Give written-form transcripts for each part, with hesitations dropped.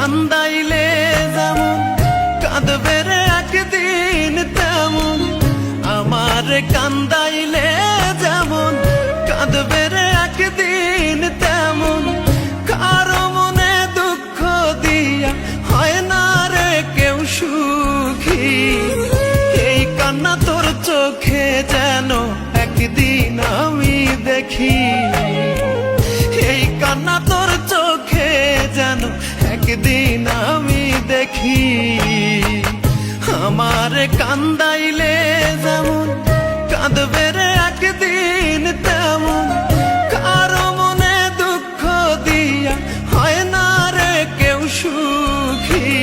কান্দাইলে যেমন কাঁদবে রে একদিন তেমন, আমারে কান্দাইলে যেমন কাঁদবে রে একদিন তেমন, কারো মনে দুঃখ দিয়া হয় না রে কেউ সুখী। এই কান্না তোর চোখে যেন একদিন আমি দেখি, এই কান্না তোর চোখে যেন একদিন আমি দেখি। আমার কান্দাইলে যেমন কাঁদবে রে একদিন তেমন, কারো মনে দুঃখ দিয়া হয় না রে কেউ সুখী।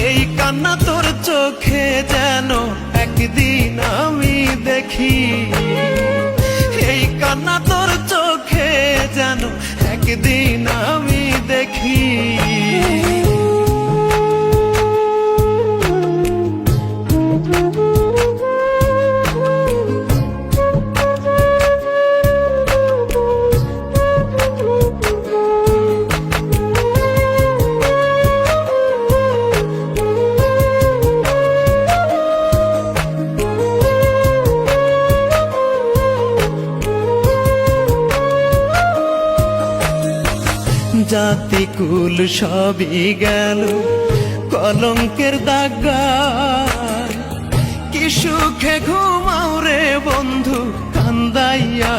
এই কান্না তোর চোখে যেন একদিন আমি দেখি, এই কান্না তোর চোখে যেন একদিন আমি দেখি। জাতি কুল সবই গেল কলঙ্কের দাগায়, কি সুখে ঘুমাও রে বন্ধু কান্দাইয়া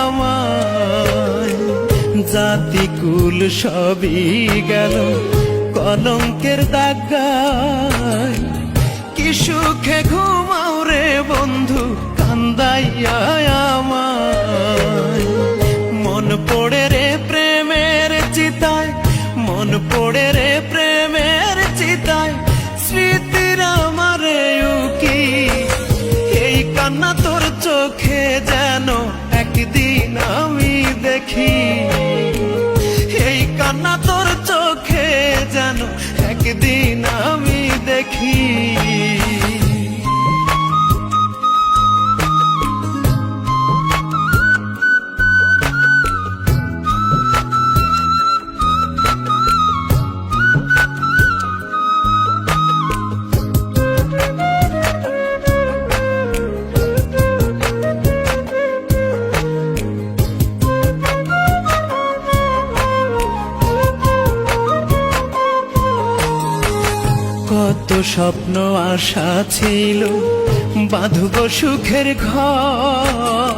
আমায়। জাতি কুল সবই গেল কলঙ্কের দাগায়, কি সুখে ঘুমাও রে বন্ধু কান্দাইয়া আমায়। মন পড়ে রে প্রেমের চিতায়, মন পড়ে রে প্রেমের চিতায়, স্মৃতির আমারে উকি। এই কান্না তোর চোখে যেন একদিন আমি দেখি, এই কান্না তোর চোখে যেন একদিন আমি দেখি। কত স্বপ্ন আশা ছিল বাঁধব সুখের ঘর,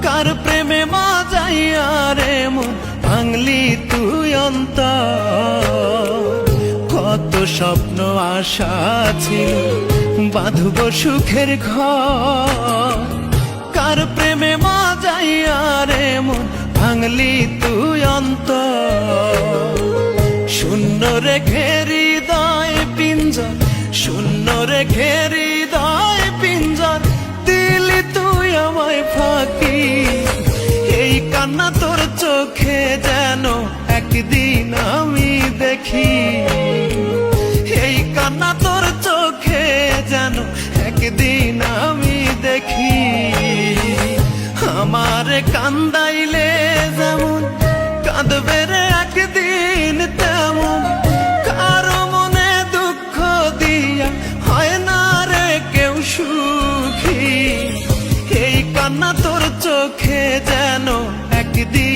কার প্রেমে মাজাইয়া রে মন ভাঙলি তুই অন্তর। কত স্বপ্ন আশা ছিল বাঁধব সুখের ঘর, কার প্রেমে মাজাইয়া রে মন ভাঙলি তুই অন্তর। শূন্য রেখে হৃদয় পিঞ্জর, শূন্য রেখে হৃদয় পিঞ্জর, দিলি তুই আমায় ফাঁকি। এই কান্না তোর চোখে যেন একদিন আমি দেখি, এই কান্না তোর চোখে যেন একদিন আমি দেখি। আমার কান্দাইলে যেমন কাঁদবে রে একদিন তেমন, কারো মনে দুঃখ দিয়া হয় না রে কেউ সুখী। এই কান্না তোর চোখে যেন একদিন